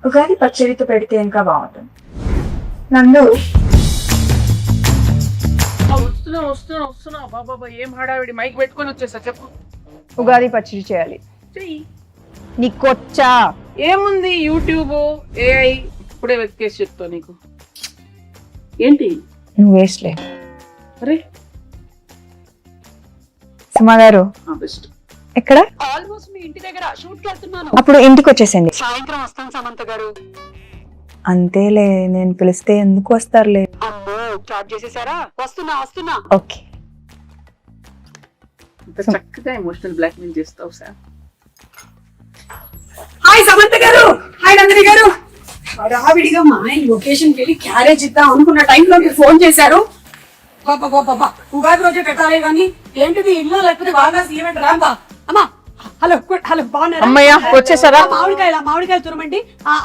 ఉగాది పచ్చడితో పెడితే ఇంకా బాగుంటుంది. నందు వస్తున్నా బాబా ఏం హడావిడి, మైక్ పెట్టుకొని వచ్చేసా. చెప్పు. ఉగాది పచ్చడి చేయాలి. చెయ్యి. నీకొచ్చా? ఏముంది, యూట్యూబ్, ఏఐ ఇప్పుడే వెతికేసి చెప్తా నీకు. ఏంటి నువ్వు వేస్ట్లే. అరే సుమా గారు బెస్ట్. ఎక్కడ? ఆల్మోస్ట్ మీ ఇంటి దగ్గర షూట్ కి వెళ్తున్నాను. అప్పుడు ఇంటికి వచ్చేసింది. సాయంత్రం వస్తాను సమంత గారు. అంతేలే, నేను పిలిస్తే ఎందుకు వస్తారులే. అమ్మో చాట్ చేసేసారా? వస్తున్నా. ఓకే. ఇంత చక్కగా ఎమోషనల్ బ్లాక్ మెయిల్ చేస్తావు సార్. హాయ్ సమంత గారు, హాయ్ నందిని గారు. హడావిడిగా మా ఆయన లొకేషన్ కి వెళ్ళి క్యారేజ్ ఇద్దాం అనుకున్న టైంలో మీరు ఫోన్ చేశారు. బాబా ఉగాది రోజే పెట్టాలి కానీ ఏంటిది ఇల్లు లేకపోతే బాగా ఈవెంట్ రాంబా. అమ్మా హలో బాగున్నారా? అమ్మయ్య వచ్చేసారా? మామిడికాయలు తురమండి.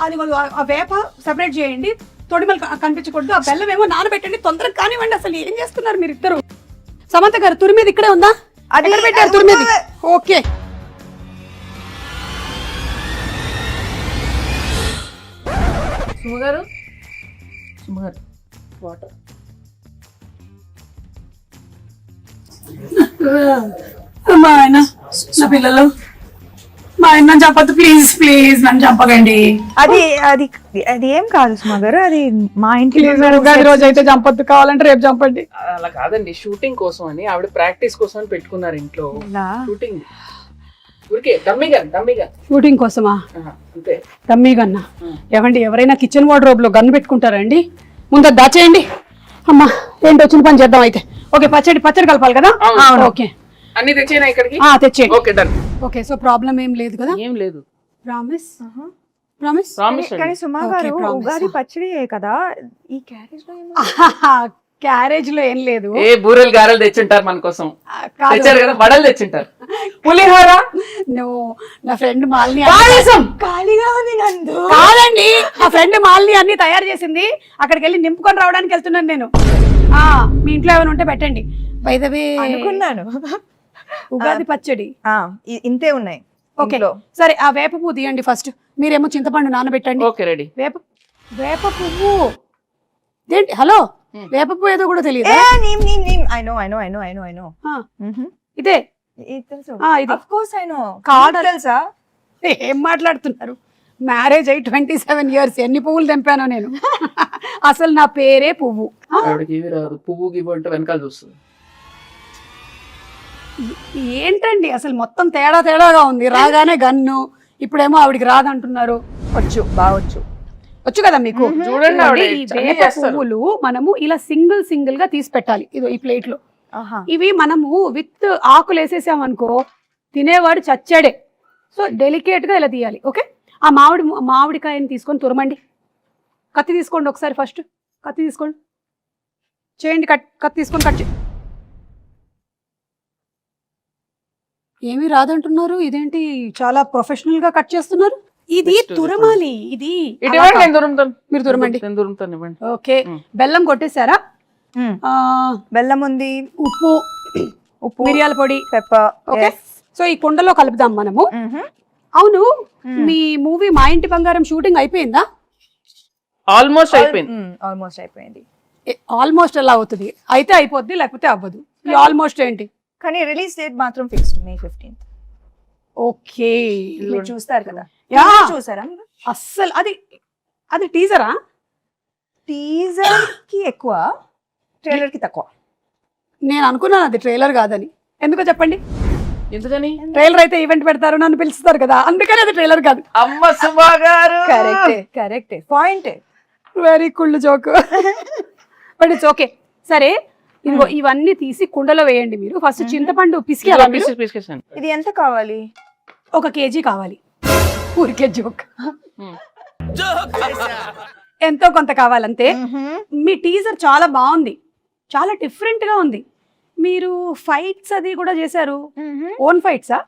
అది ఆ వేప సెపరేట్ చేయండి, తొడిమలు కనిపించకూడదు. ఆ బెల్లం ఏమో నానబెట్టండి, తొందరగా కానివ్వండి. అసలు ఏం చేస్తున్నారు మీరు ఇద్దరు? సమంత గారు తురిమేది ఇక్కడే ఉందా? అది పెట్టారు తురిమేది. Okay సుమగారు water. మా ఆయన నా పిల్లలు, మా ఆయన నన్ను చంపద్దు ప్లీజ్ నన్ను చంపకండి. అది అది అది ఏం కాదు సుమా గారు, అది మా ఇంటి ఉగాది రోజు అయితే చంపద్దు, కావాలంటే రేపు చంపండి. అలా కాదండి, షూటింగ్ కోసం అని ఆవిడ ప్రాక్టీస్ కోసం అని పెట్టుకున్నారు ఇంట్లో. షూటింగ్ ఊరికే డమ్మీగా షూటింగ్ కోసమా? అంతే. డమ్మీ గన్నా? ఏమండి, ఎవరైనా కిచెన్ వార్డ్రోబ్ లో గన్ను పెట్టుకుంటారండి? ముందు దాచేయండి. అమ్మా ఏంటి, వచ్చిన పని చేద్దాం అయితే. ఓకే, పచ్చడి కలపాలి కదా? ఓకే, అన్ని తెచ్చేనా ఇక్కడికి? తెచ్చేయండి. Okay done. Okay, so problem ఏం లేదు కదా? ఏం లేదు. ప్రామిస్. కానీ సుమా గారు ఉగాది పచ్చడి కదా, ఈ క్యారేజ్ లో క్యారేజ్ లో ఏం లేదు. ఏ బూరెలు గారెలు తెచ్చుంటారు మన కోసం, తెచ్చారు కదా, వడలు తెచ్చుంటారు, పులిహోర. నా ఫ్రెండ్ మాలిని ఖాళీగా ఉంది నందు. కాదండి, నా ఫ్రెండ్ మాలిని అన్ని తయారు చేసింది. అక్కడికి వెళ్ళి నింపుకొని రావడానికి వెళ్తున్నాను నేను. మీ ఇంట్లో ఏమైనా ఉంటే పెట్టండి. బై ద వే అనుకున్నాను ఉగాది పచ్చడి ఇంతే ఉన్నాయి. ఓకే సరే, ఆ వేప పువ్వు తీయండి ఫస్ట్. మీరేమో చింతపండు నానబెట్టండి. Okay ready. వేప పువ్వు ఏంటి? హలో, వేప పువ్వు ఏదో కూడా తెలియదు. ఇదే తెలుసా? ఏం మాట్లాడుతున్నారు? మ్యారేజ్ అయ్యి 27 years, ఎన్ని పువ్వులు తెంపానో నేను. అసలు నా పేరే పువ్వు. పువ్వు గివ్వు అంటే వెనకాల చూస్తుంది. ఏంటండి అసలు మొత్తం తేడాగా ఉంది. రాగానే గన్ను, ఇప్పుడేమో ఆవిడికి రాదంటున్నారు. వచ్చు కదా మీకు. చూడండి, ఈ వేప పువ్వులు మనము ఇలా సింగిల్ గా తీసి పెట్టాలి. ఇదో ఈ ప్లేట్ లో. ఇవి మనము విత్ ఆకులు వేసేసామనుకో తినేవాడు చచ్చాడే. సో డెలికేట్ గా ఇలా తీయాలి. ఓకే, ఆ మామిడికాయని తీసుకొని తురమండి. కత్తి తీసుకోండి ఒకసారి, ఫస్ట్ కత్తి తీసుకోండి, చేయండి. కత్తి తీసుకొని కట్ చేయండి. ఏమీ రాదంటున్నారు, ఇదేంటి చాలా ప్రొఫెషనల్ గా కట్ చేస్తున్నారు? ఇది తురమాలి. ఇది మీరు తురమండి. ఓకే, బెల్లం కొట్టేశారా? బెల్లం ఉంది, ఉప్పు, మిరియాల పొడి, పెప్పర్. ఓకే, సో ఈ కుండలో కలుపుదాం మనము. అవును, మీ మూవీ మా ఇంటి బంగారం షూటింగ్ అయిపోయిందా? ఆల్మోస్ట్ అయిపోయింది. ఆల్మోస్ట్ ఎలా అవుతుంది? అయితే అయిపోద్ది, లేకపోతే అవ్వదు. ఆల్మోస్ట్ ఏంటి? కానీ రిలీజ్ డేట్ మాత్రం ఫిక్స్డ్ May 15th. ఓకే, మీరు చూస్తారు కదా? చూసారా? అస్సలు అది టీజరా? టీజర్ కి ఎక్కువ, ట్రైలర్ కి తక్కువ. నేను అనుకున్నాను అది ట్రైలర్ కాదని. ఎందుకో చెప్పండి. ఎందుకని? ట్రైలర్ అయితే ఈవెంట్ పెడతారు, నన్ను పిలుస్తారు కదా, అందుకని అది ట్రైలర్ కాదు. అమ్మ సుమా గారు, కరెక్టే పాయింట్. వెరీ కుళ్ళు జోక్. But it's okay. సరే, ఇదిగో ఇవన్నీ తీసి కుండలో వేయండి. మీరు ఫస్ట్ చింతపండు పిసికి. ఇది ఎంత కావాలి? 1 kg కావాలి. ఊరికే జోక్. ఎంతో కొంత కావాలంతే. మీ టీజర్ చాలా బాగుంది, చాలా డిఫరెంట్ గా ఉంది. మీరు ఫైట్స్ అది కూడా చేశారు. ఓన్ ఫైట్సా?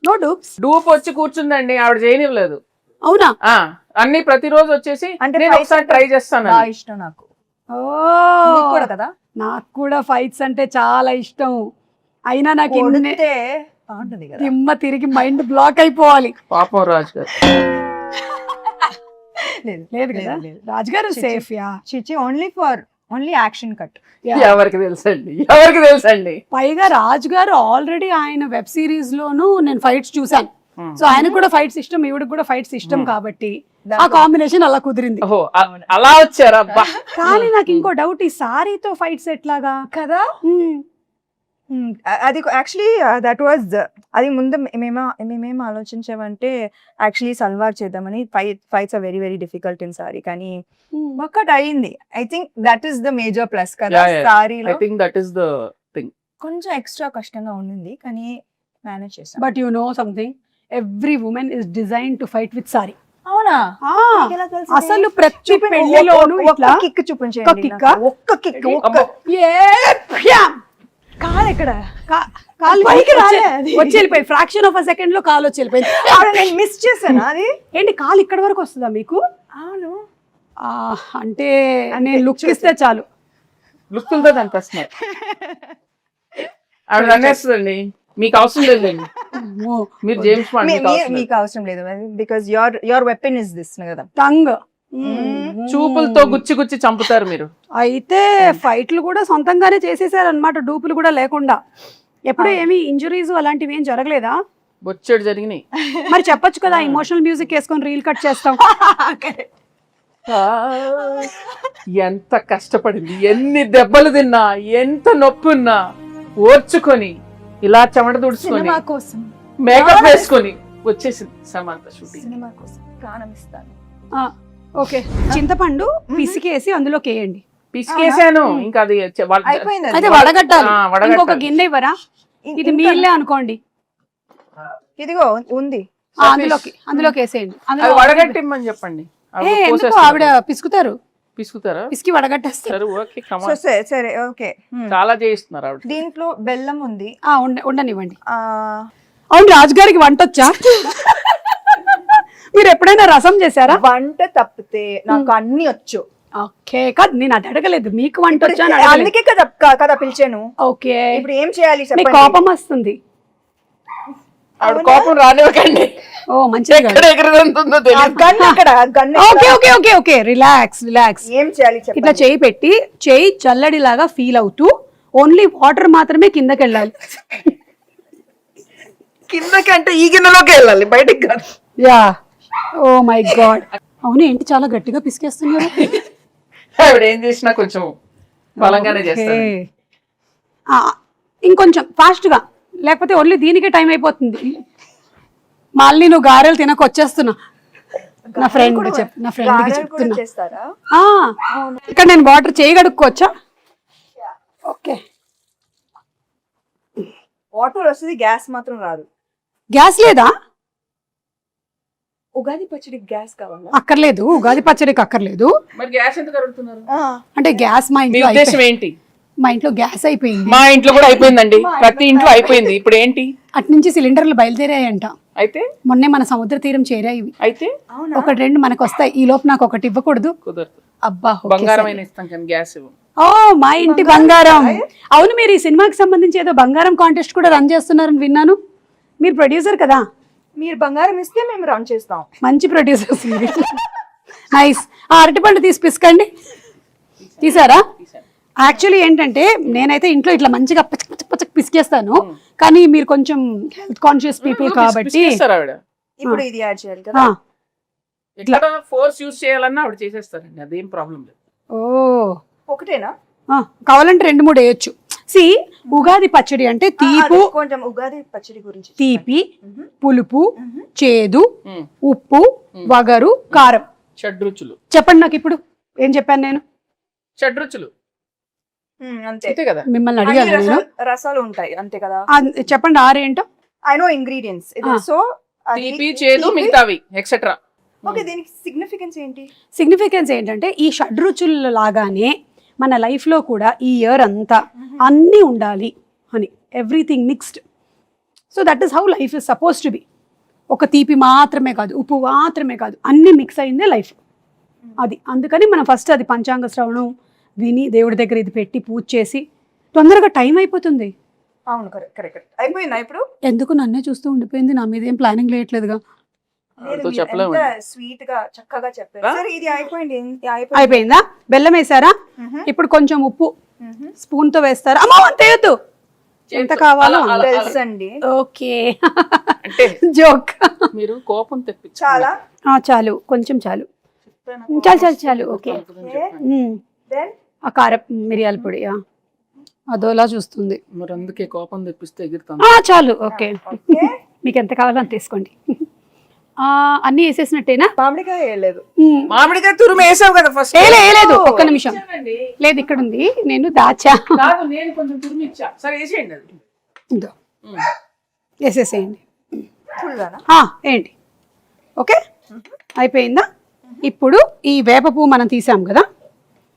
No dupes? డూప్ వచ్చి కూర్చుందండి, ఆవిడ చేయనివ్వలేదు. అవునా? అన్ని ప్రతిరోజు వచ్చేసి అంటే ఒకసారి ట్రై చేస్తాను. ఇష్టం నాకు. కూడా కదా, నాకు కూడా ఫైట్స్ అంటే చాలా ఇష్టం. అయినా నాకు దిమ్మ తిరిగి మైండ్ బ్లాక్ అయిపోవాలి. పాపం రాజు గారు. లేదు కదా రాజుగారు సేఫ్ యా చిచి ఓన్లీ యాక్షన్ కట్. ఎవరికి తెలుసండి పైగా రాజుగారు ఆల్రెడీ ఆయన వెబ్ సిరీస్ లోను నేను ఫైట్స్ చూసాను. సో ఆయనకు కూడా ఫైట్స్ ఇష్టం, ఈవిడకి కూడా ఫైట్స్ ఇష్టం కాబట్టి ఆ కాంబినేషన్ అలా కుదిరింది. ఓహో అలా వచ్చారా? కానీ నాకు ఇంకో డౌట్, ఈ సారీతో ఫైట్స్ ఎట్లాగా కదా? అది యాక్చువల్లీ దట్ వాజ్ అది ముందు మేమేం ఆలోచించామంటే యాక్చువల్లీ సల్వార్ చేద్దామని. Fights are very very difficult in sari, కానీ ఒక్కటి అయింది. I think that is the major plus కదా సారీలో. I think that is the thing. కొంచెం ఎక్స్ట్రా కష్టంగా ఉండింది కానీ మేనేజ్ చేసాం. But you know something, every women is design to fight with sari. అవునా? అసలు ప్రతి పెళ్లిలోనూ ఇట్లా కిక్ చూపించండి. ఒక్క కిక్ కాలు ఎక్కడ? కాలు వచ్చి వెళ్ళిపోయి ఫ్రాక్షన్ ఆఫ్ అ సెకండ్ లో కాలు వచ్చి వెళ్ళిపోయింది. నేను మిస్ చేశాను. అది ఏంటి కాలు ఇక్కడ వరకు వస్తుందా మీకు? అవును. అంటే నేను లుక్ ఇస్తే చాలు. లుక్తో దాని ప్రశ్న ఆవిడ అనేస్తుందండి, మీకు అవసరం లేదండి. మీరు జేమ్స్ బాండ్, మీకు అవసరం లేదు because your weapon is this కదా, టంగ్. చూపులతో గుచ్చి చంపుతారు మీరు. అయితే ఫైట్లు కూడా సొంతంగానే చేసేసారు అనమాట, డూపులు కూడా లేకుండా. ఎప్పుడు ఏమి ఇంజురీస్ అలాంటివి ఏం జరగలేదా? బొచ్చెడు జరిగినాయి. మరి చెప్పొచ్చు కదా, ఇమోషనల్ మ్యూజిక్ వేసుకొని రీల్ కట్ చేస్తాం. ఎంత కష్టపడింది, ఎన్ని దెబ్బలు తిన్నా, ఎంత నొప్పి ఉన్నా ఓర్చుకొని ఇలా చెమట తుడుచుకొని మేకప్ వేసుకొని వచ్చేసింది సమంత షూటింగ్. సినిమా కోసం ప్రాణం ఇస్తాను. ఓకే, చింతపండు పిసికేసి అందులోకి వేయండి. పిసికేసాను, ఇంకా అది అయిపోయింది. అయితే వడగట్టాలి. ఇంకొక గిన్నె ఇవ్వరా? ఇది మీళ్ళే అనుకోండి. ఇదిగో ఉంది, అందులోకి వేసేయండి. వడగట్టిమ్మని చెప్పండి. ఎందుకు ఆవిడ పిసుకుతారా? పిసికి వడగట్టేస్తారు. సరే ఓకే. చాలా చేయిస్తున్నారు ఆవిడ. దీంట్లో బెల్లం ఉంది. ఉండనివ్వండి. అవును, రాజుగారికి వంట వచ్చా? మీరు ఎప్పుడైనా రసం చేశారా? వంట తప్పితే నాకు అన్ని వచ్చు. ఓకే, కాదు నేను అది అడగలేదు, మీకు వంట వచ్చా? అందుకే కదా పిలిచాను. ఓకే, ఇప్పుడు ఏం చేయాలి? కోపం వస్తుంది. ఆవిడ కోపం రానివ్వకండి. ఓ మంచిగా. రిలాక్స్. ఏం చేయాలి? ఇట్లా చేయి పెట్టి, చేయి చల్లడిలాగా ఫీల్ అవుతూ ఓన్లీ వాటర్ మాత్రమే కిందకి వెళ్ళాలి. కిందకి అంటే ఈ గిన్నెలోకి వెళ్ళాలి, బయటికి కాదు. Yeah, oh my God. అవును, ఏంటి చాలా గట్టిగా పిసికేస్తున్నారు? ఆవిడ ఏం చేసినా కొంచెం బలంగానే చేస్తారు. ఇంకొంచెం ఫాస్ట్ గా, లేకపోతే ఓన్లీ దీనికే టైం అయిపోతుంది. మళ్ళీ నువ్వు గారెలు తినక వచ్చేస్తున్నా. నా ఫ్రెండ్కి చెప్తున్నా. ఇక్కడ నేను వాటర్ చేయగడుక్కోవచ్చా? ఓకే, వాటర్ వస్తుంది, గ్యాస్ మాత్రం రాదు. గ్యాస్ లేదా? ఉగాది పచ్చడికి గ్యాస్ కావాలా? అక్కర్లేదు, ఉగాది పచ్చడికి అక్కర్లేదు. మరి గ్యాస్ ఎందుకు అడుగుతున్నారు? అంటే గ్యాస్ మా ఇంట్లో ఏంటి? మా ఇంట్లో గ్యాస్ అయిపోయింది. మా ఇంట్లో కూడా అయిపోయిందండి, ప్రతి ఇంట్లో అయిపోయింది. ఇప్పుడు ఏంటి? అటు నుంచి సిలిండర్లు బయలుదేరాయంట. అయితే మొన్నే మన సముద్ర తీరం చేరాయి. అయితే ఒకటి రెండు మనకు వస్తాయి. ఈ లోపు నాకు ఒకటి ఇవ్వకూడదు? కుదరదు. అబ్బా, బంగారం అయినా ఇస్తాం కానీ గ్యాస్ ఇవ్వం. ఓ మా ఇంటి బంగారం. అవును, మీరు ఈ సినిమాకి సంబంధించి ఏదో బంగారం కాంటెస్ట్ కూడా రన్ చేస్తున్నారని విన్నాను. మీరు ప్రొడ్యూసర్ కదా? మీరు బంగారం ఇస్తే మేము రన్ చేస్తాం. మంచి ప్రొడ్యూసర్స్. నైస్. ఆ అరటిపండు తీసి పిసకండి. తీసారా? యాక్చువల్లీ ఏంటంటే నేనైతే ఇంట్లో ఇట్లా మంచిగా పచ్చక్ పిసికేస్తాను, కానీ మీరు కొంచెం హెల్త్ కాన్షియస్ పీపుల్ కాబట్టి ఇప్పుడు ఇది యాడ్ చేయాలి కదా. ఇట్లా ఫోర్స్ యూస్ చేయాలన్నా ఆవిడ చేసేస్తారండి, అదేం ప్రాబ్లం లేదు. ఓ ఒకటేనా? కావాలంటే 2-3 వేయొచ్చు. సి ఉగాది పచ్చడి అంటే తీపు, కొంచెం ఉగాది పచ్చడి గురించి తీపి, పులుపు, చేదు, ఉప్పు, వగరు, కారం, షడ్రుచులు. చెప్పండి నాకు ఇప్పుడు ఏం చెప్పాను నేను? షడ్రుచులు అంతే కదా. మిమ్మల్ని అడిగాను నేను. రసాలు ఉంటాయి అంతే కదా. చెప్పండి 6 ఏంటో. I know ingredients. సో తీపి, చేదు, మిగతావి ఎక్సెట్రా. ఓకే, దీనికి సిగ్నిఫికెన్స్ ఏంటి? సిగ్నిఫికెన్స్ ఏంటంటే ఈ షడ్రుచుల లాగానే మన లైఫ్లో కూడా ఈ ఇయర్ అంతా అన్నీ ఉండాలి అని, everything mixed. So that is how life is suppose to be. ఒక తీపి మాత్రమే కాదు, ఉప్పు మాత్రమే కాదు, అన్నీ మిక్స్ అయిందే లైఫ్. అది అందుకని మనం ఫస్ట్ అది పంచాంగ శ్రవణం విని దేవుడి దగ్గర ఇది పెట్టి పూజ చేసి తొందరగా టైం అయిపోతుంది. అవును, కరెక్ట్. అయిపోయిందా ఇప్పుడు? ఎందుకు నన్నే చూస్తూ ఉండిపోయింది? నా మీద ఏం ప్లానింగ్ లేయట్లేదుగా. వాళ్ళతో చెప్పలేము. స్వీట్ గా చక్కగా చెప్పారు. సరే ఇది అయిపోయింది. అయిపోయిందా? బెల్లం వేసారా? ఇప్పుడు కొంచెం ఉప్పు స్పూన్ తో వేస్తారా? అమ్మో అంతేయద్దు, ఎంత కావాలో తెలుసండి. ఓకే అంటే జోక్. మీరు కోపం తెప్పించి చాలా చాలు, కొంచెం చాలు, చాలు చాలు చాలు. ఓకే. దెన్ ఆ కారం మిరియాల పొడి అదోలా చూస్తుంది. మరి అందుకే కోపం తెప్పిస్తే ఎగురుతాం. చాలు. ఓకే, మీకు ఎంత కావాలో అంత తీసుకోండి. అన్ని వేసేసినట్టేనా? మామిడికాయ వేయలేదు. మామిడికాయ తురుము వేసావు కదా ఫస్ట్. వేయలేదు, ఒక్క నిమిషం. లేదు, ఇక్కడ ఉంది, నేను దాచా. కాదు, నేను కొంచెం తురుము ఇచ్చా. సరే వేసేయండి అది. ఇదో వేసేసేయండి. ఫుల్గానా? ఏంటి? ఓకే, అయిపోయిందా? ఇప్పుడు ఈ వేప పువ్వు మనం తీసాం కదా,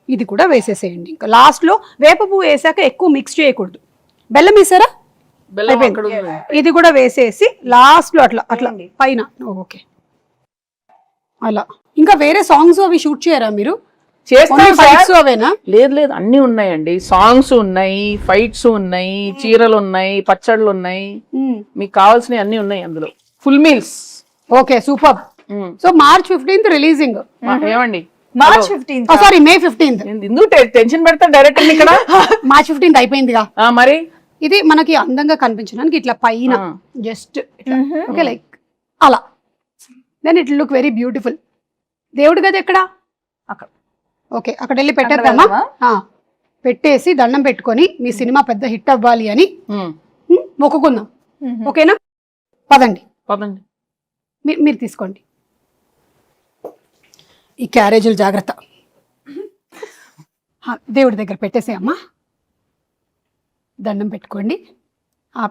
ఇది కూడా వేసేసేయండి. ఇంకా లాస్ట్ లో వేప పువ్వు వేసాక ఎక్కువ మిక్స్ చేయకూడదు. బెల్లం వేసారా? బెల్లం అక్కడ ఉంది. ఇది కూడా వేసేసి లాస్ట్ లో అట్లా అట్లా పైన. ఓకే, అలా. ఇంకా వేరే సాంగ్స్ అవి షూట్ చేయరా మీరు? ఫైట్స్ అవేనా? లేదు లేదు, అన్ని ఉన్నాయండి. సాంగ్స్ ఉన్నాయి, ఫైట్స్ ఉన్నాయి, చీరలు ఉన్నాయి, పచ్చళ్ళు ఉన్నాయి, మీకు కావాల్సినవి అన్ని ఉన్నాయి అందులో. Full meals. Okay, super. So March 15th releasing. ఏమండి, March 15th. Sorry, May 15th. ఎందుకు టెన్షన్ పెడతా డైరెక్టర్ ఇక్కడ? March 15th అయిపోయిందిగా. మరి ఇది మనకి అందంగా కనిపించడానికి ఇట్లా పైన జస్ట్ ఓకే, లైక్ అలా. Then it look very beautiful. దేవుడి గది ఎక్కడ? అక్కడ. ఓకే, అక్కడ వెళ్ళి పెట్టేద్దామా? పెట్టేసి దండం పెట్టుకొని మీ సినిమా పెద్ద హిట్ అవ్వాలి అని మొక్కుకుందాం. ఓకేనా? పదండి పదండి. మీరు తీసుకోండి. ఈ క్యారేజీలు జాగ్రత్త. దేవుడి దగ్గర పెట్టేసే అమ్మా. దండం పెట్టుకోండి.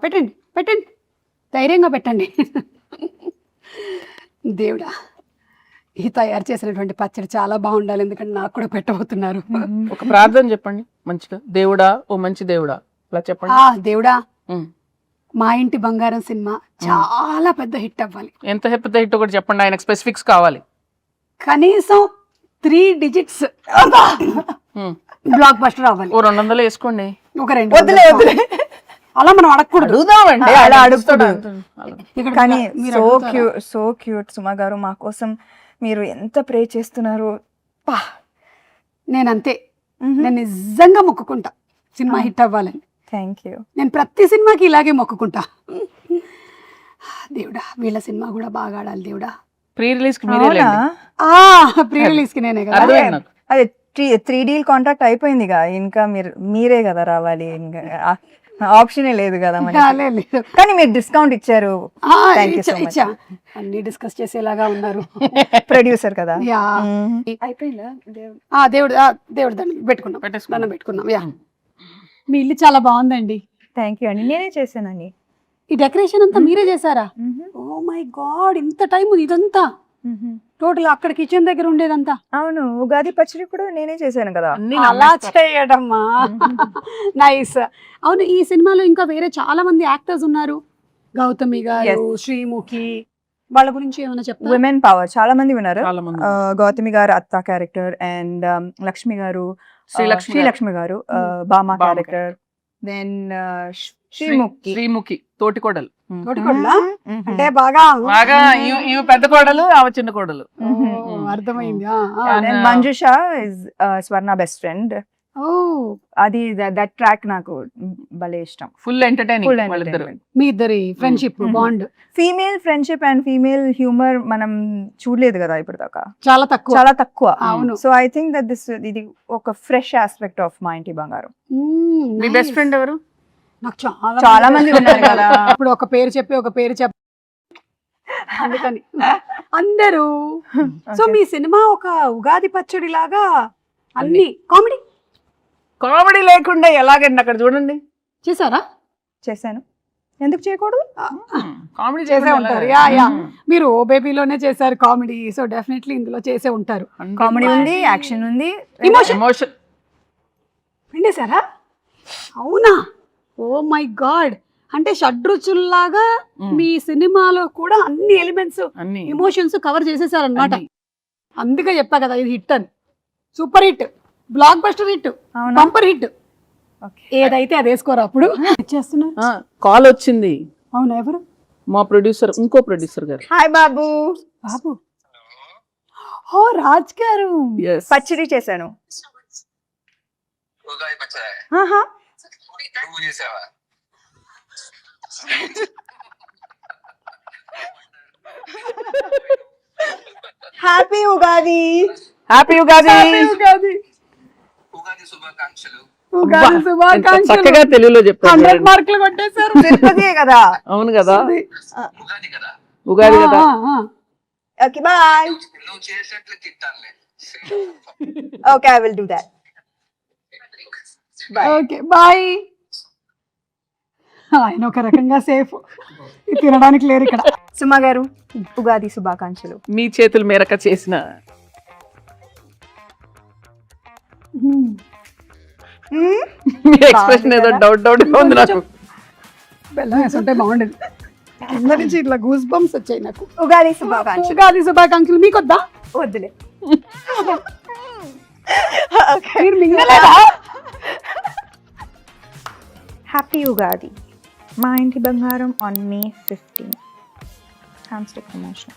పెట్టండి పెట్టండి, ధైర్యంగా పెట్టండి. దేవుడా, ఈ తయారు చేసినటువంటి పచ్చడి చాలా బాగుండాలి, ఎందుకంటే నాకు కూడా పెట్టబోతున్నారు. ఒక ప్రార్థన చెప్పండి మంచిగా. దేవుడా, ఓ మంచి దేవుడా, అలా చెప్పండి. దేవుడా, మా ఇంటి బంగారం సినిమా చాలా పెద్ద హిట్ అవ్వాలి. ఎంత పెద్ద హిట్ ఒకటి చెప్పండి, ఆయనకు స్పెసిఫిక్స్ కావాలి. కనీసం 3 digits బ్లాక్ బస్టర్ అవ్వాలి. ఓ 200 వేసుకోండి. ఒక 2 అలా మనం అడగకూడదు. అడుగుదామండి, అలా అడుగుతాడు. కానీ సో క్యూట్ సుమా గారు, మా కోసం మీరు ఎంత ప్రే చేస్తున్నారు. నేనంతే, నేను నిజంగా మొక్కుకుంటా సినిమా హిట్ అవ్వాలని. Thank you. నేను ప్రతి సినిమాకి ఇలాగే మొక్కుకుంటా. దేవుడా, వీళ్ళ సినిమా కూడా బాగా ఆడాలి దేవుడా. ప్రీ రిలీజ్ కి మీరే లేండి. ప్రీ రిలీజ్ కి నేనే కదా. అర్థమైంది నాకు. అదే 3D కాంట్రాక్ట్ అయిపోయిందిగా, ఇంకా మీరే కదా రావాలి, ఇంకా ఆప్షనే లేదు కదా మనకి. కానీ మీరు డిస్కౌంట్ ఇచ్చారు. ఇచ్చా. అన్ని డిస్కస్ చేసేలాగా ఉన్నారు. ప్రొడ్యూసర్ కదా. అయిపోయిందా? దేవుడు దండం పెట్టుకున్నాం, దండం పెట్టుకున్నాం. మీ ఇల్లు చాలా బాగుందండి. థ్యాంక్ యూ అండి, నేనే చేశానండి. ఈ డెకరేషన్ అంతా మీరే చేశారా? ఓ మై గాడ్, ఇంత టైం ఇదంతా టోటల్ అక్కడ కిచెన్ దగ్గర ఉండేదంతా? అవును, ఉగాది పచ్చడి కూడా నేనే చేశాను కదా. అలా చేయడమ్మా, నైస్. అవును, ఈ సినిమాలో ఇంకా వేరే చాలా మంది యాక్టర్స్ ఉన్నారు. గౌతమి గారు, శ్రీముఖి, వాళ్ళ గురించి ఏమైనా చెప్తారా? విమెన్ పవర్ చాలా మంది ఉన్నారు. గౌతమి గారు అత్త క్యారెక్టర్, అండ్ లక్ష్మి గారు, శ్రీలక్ష్మి గారు బామా క్యారెక్టర్, దెన్ శ్రీముఖి తోటికోడలు. అంటే బాగా ఈమె పెద్ద కోడలు, ఆమె చిన్న కోడలు. అర్థమైంది. Manjusha is Swarna best friend. అది దట్ ట్రాక్ నాకు భలే ఇష్టం. Full entertaining. మీ ఇద్దరి friendship bond, female friendship and female humour మనం చూడలేదు కదా ఇప్పుడు దాకా, చాలా తక్కువ. అవును. సో ఐ థింక్ దట్ ఇది ఒక ఫ్రెష్ ఆస్పెక్ట్ ఆఫ్ మా ఇంటి బంగారం. మీ బెస్ట్ ఫ్రెండ్ ఎవరు? నాకు చాలా మంది ఉన్నారు కదా. ఇప్పుడు ఒక పేరు చెప్పి అందుకని అందరూ. సో మీ సినిమా ఒక ఉగాది పచ్చడి లాగా అన్ని కామెడీ లేకుండా ఎలాగండి? అక్కడ చూడండి. చేశారా? చేశాను, ఎందుకు చేయకూడదు? కామెడీ చేసే ఉంటారు. మీరు ఓ బేబీలోనే చేశారు కామెడీ, సో డెఫినెట్లీ ఇందులో చేసే ఉంటారు. కామెడీ ఉంది, యాక్షన్ ఉంది, ఎమోషన్ పిండేశారా? అవునా? ఓ మై గాడ్, అంటే షడ్రుచుల్లాగా మీ సినిమాలో కూడా అన్ని ఎలిమెంట్స్, ఎమోషన్స్ కవర్ చేసేసారనమాట. అందుకే చెప్పా కదా ఇది హిట్ అని. Super hit, block buster hit, bumper hit. ఏదైతే అది వేసుకోరా అప్పుడు. కాల్ వచ్చింది. అవునా? ఎవరు? మా ప్రొడ్యూసర్, ఇంకో ప్రొడ్యూసర్ గారు. హాయ్ బాబు. బాబు ఓ రాజ్ గారు Yes. పచ్చడి చేశాను. ఉగాది పచ్చడి ఆహా. నువ్వు చేసావా? హ్యాపీ ఉగాది. హ్యాపీ ఉగాది. ఉగాది ఉగాది శుభాకాంక్షలు. ఉగాది ఎంత శుభాకాంక్షలు. చక్కగా తెలుగులో చెప్పారు 100 మార్కులు కొట్టేశారు. తిరుపతియే కదా. అవును కదా, ఉగాది కదా, ఉగాది కదా. Okay bye. నువ్వు చేసినట్లు తిట్టానులే. Okay I will do that. Okay bye. ఆయన ఒక రకంగా సేఫ్, తినడానికి లేరు ఇక్కడ. సుమ గారు ఉగాది శుభాకాంక్షలు. మీ చేతుల మేరక చేసిన మీ ఎక్స్ప్రెషన్ ఏదో డౌట్ గా ఉంది నాకు. బెల్లం వేసుంటే బాగుండేది. కింద నుంచి ఇట్లా గూస్ బంప్స్ వచ్చాయి నాకు. ఉగాది శుభాకాంక్షలు. ఉగాది శుభాకాంక్షలు. మీకు వద్దా? వద్దులే. మీరు మింగలేదా? హ్యాపీ ఉగాది. మా ఇంటి బంగారం ఆన్ May 15. హ్యామ్స్టిక్ ప్రమోషన్.